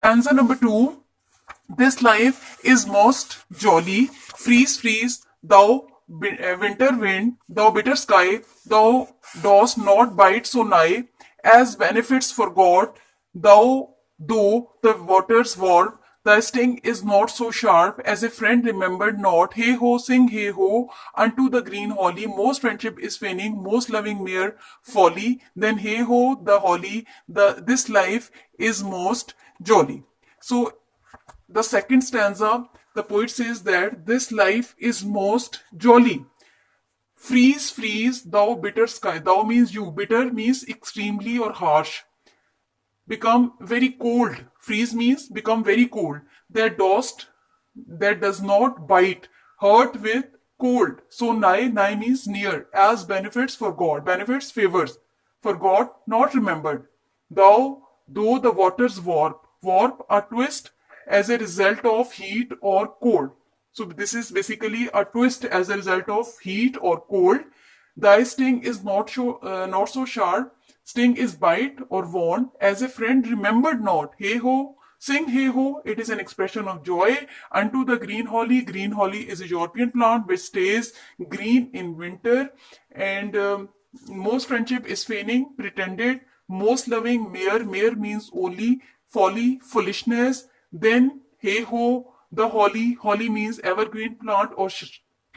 Stanza number 2. This life is most jolly. Freeze, freeze, thou winter wind, thou bitter sky, thou dost not bite so nigh, as benefits forgot, thou though the waters warp, thy sting is not so sharp, as a friend remembered not. Hey ho, sing hey ho, unto the green holly, most friendship is feigning, most loving mere folly. Then hey ho, the holly, this life is most jolly. So the second stanza, the poet says that this life is most jolly. Freeze, freeze, thou bitter sky. Thou means you. Bitter means extremely or harsh. Become very cold. Freeze means become very cold. That does not bite. Hurt with cold. So nigh, nigh means near. As benefits for God. Benefits, favors. For God, not remembered. Thou, though the waters warp. Warp, a twist as a result of heat or cold. So this is basically a twist as a result of heat or cold. Thy sting is not so sharp. Sting is bite or warn, as a friend remembered not. Hey ho, sing hey ho. It is an expression of joy unto the green holly. Green holly is a European plant which stays green in winter, and most friendship is feigning, pretended. Most loving, mere. Mere means only folly, foolishness. Then hey ho, the holly. Holly means evergreen plant or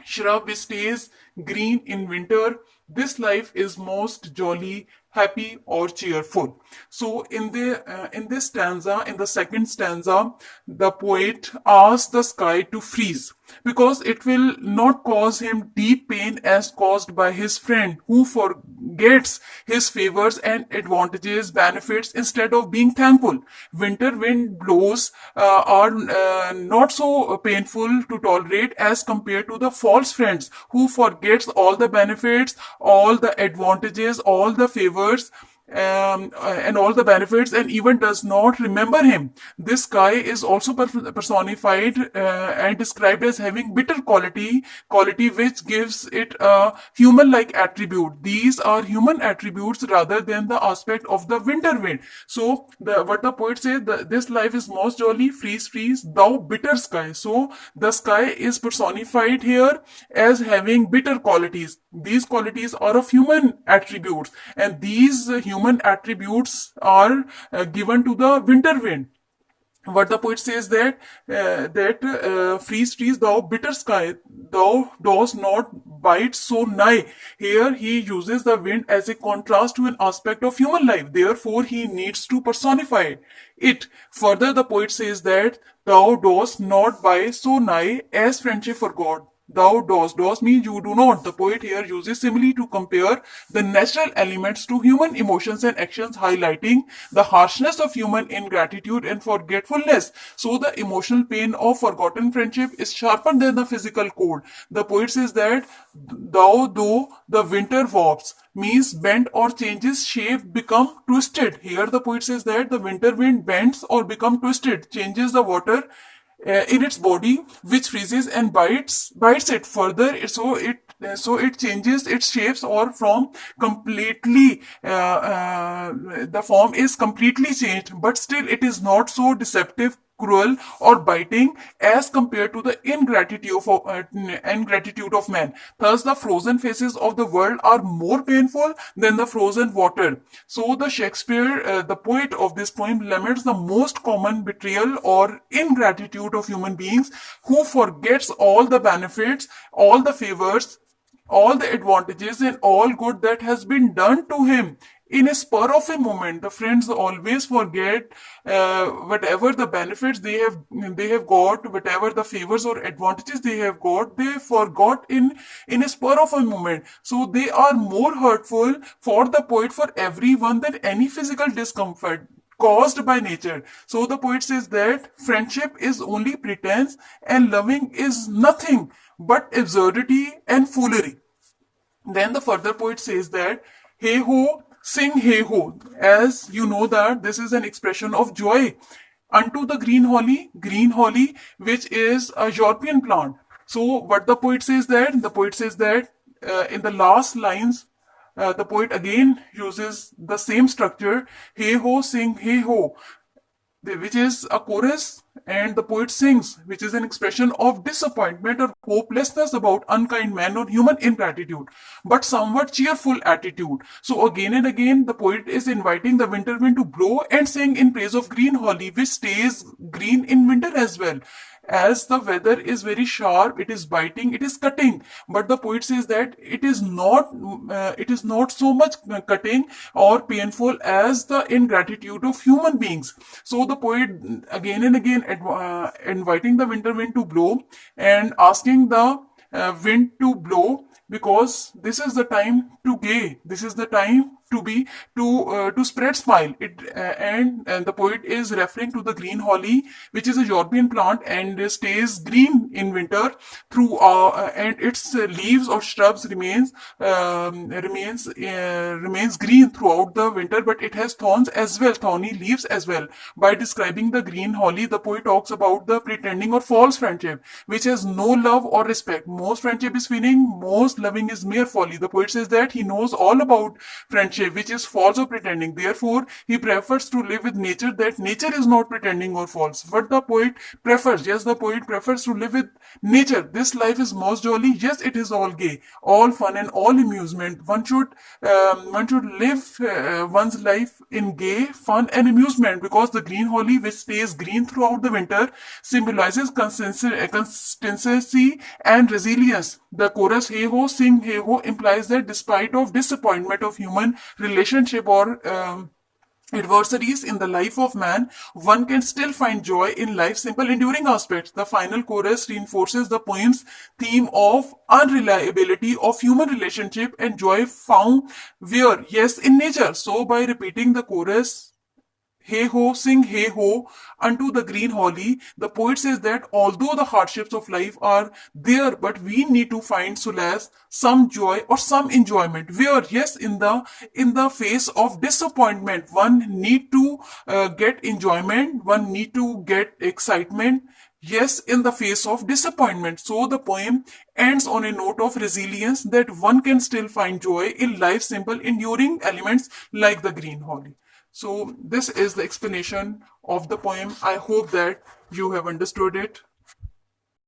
shrub which stays green in winter. This life is most jolly, happy or cheerful. So in this stanza, in the second stanza, the poet asks the sky to freeze because it will not cause him deep pain as caused by his friend who forgets his favors and advantages, benefits instead of being thankful. Winter wind blows are not so painful to tolerate as compared to the false friends who forgets all the benefits, all the advantages, all the favors, and all the benefits, and even does not remember him. This sky is also personified and described as having bitter quality which gives it a human-like attribute. These are human attributes rather than the aspect of the winter wind. So what the poet says, this life is most jolly, freeze, freeze, thou bitter sky. So the sky is personified here as having bitter qualities. These qualities are of human attributes, and these human attributes are given to the winter wind. What the poet says that freeze, freeze, thou bitter sky, thou dost not bite so nigh. Here he uses the wind as a contrast to an aspect of human life. Therefore, he needs to personify it. Further, the poet says that thou dost not bite so nigh as friendship for God. Thou dost. Dost means you do not. The poet here uses simile to compare the natural elements to human emotions and actions, highlighting the harshness of human ingratitude and forgetfulness. So the emotional pain of forgotten friendship is sharper than the physical cold. The poet says that thou though the winter warps means bent or changes shape, become twisted. Here the poet says that the winter wind bends or become twisted, changes the water in its body, which freezes and bites it further. So it changes its shapes, or from completely the form is completely changed, but still it is not so deceptive, cruel or biting as compared to the ingratitude of man. Thus the frozen faces of the world are more painful than the frozen water. So the Shakespeare, the poet of this poem, laments the most common betrayal or ingratitude of human beings, who forgets all the benefits, all the favors, all the advantages and all good that has been done to him. In a spur of a moment, the friends always forget whatever the benefits they have got, whatever the favors or advantages they have got, they forgot in a spur of a moment. So they are more hurtful for the poet, for everyone, than any physical discomfort caused by nature. So the poet says that friendship is only pretense and loving is nothing but absurdity and foolery. Then the further poet says that hey ho, sing hey ho. As you know that this is an expression of joy unto the green holly, which is a European plant. So what the poet says that, in the last lines, the poet again uses the same structure, hey ho, sing hey ho. which is a chorus, and the poet sings, which is an expression of disappointment or hopelessness about unkind man or human ingratitude, but somewhat cheerful attitude. So again and again, the poet is inviting the winter wind to blow and sing in praise of green holly, which stays green in winter as well. As the weather is very sharp, it is biting, it is cutting, but the poet says that it is not so much cutting or painful as the ingratitude of human beings. So the poet again and again inviting the winter wind to blow and asking the wind to blow, because this is the time to gay, this is the time to be to spread smile. And the poet is referring to the green holly, which is a European plant and stays green in winter through and its leaves or shrubs remains green throughout the winter, but it has thorns as well, thorny leaves as well. By describing the green holly, the poet talks about the pretending or false friendship, which has no love or respect. Most friendship is feeling, most loving is mere folly. The poet says that he knows all about friendship, which is false or pretending. Therefore, he prefers to live with nature, that nature is not pretending or false. But the poet prefers, yes, the poet prefers to live with nature. This life is most jolly. Yes, it is all gay, all fun and all amusement. One should live one's life in gay, fun and amusement, because the green holly, which stays green throughout the winter, symbolizes consistency and resilience. The chorus "Hey ho, sing hey ho" implies that despite of disappointment of human relationship or adversaries in the life of man, one can still find joy in life's simple enduring aspects. The final chorus reinforces the poem's theme of unreliability of human relationship and joy found where? Yes, in nature. So by repeating the chorus "Hey ho, sing hey ho" unto the green holly, the poet says that although the hardships of life are there, but we need to find solace, some joy or some enjoyment. Where? Yes, in the face of disappointment, one need to get enjoyment, one need to get excitement. Yes, in the face of disappointment. So the poem ends on a note of resilience, that one can still find joy in life's simple enduring elements like the green holly. So this is the explanation of the poem. I hope that you have understood it.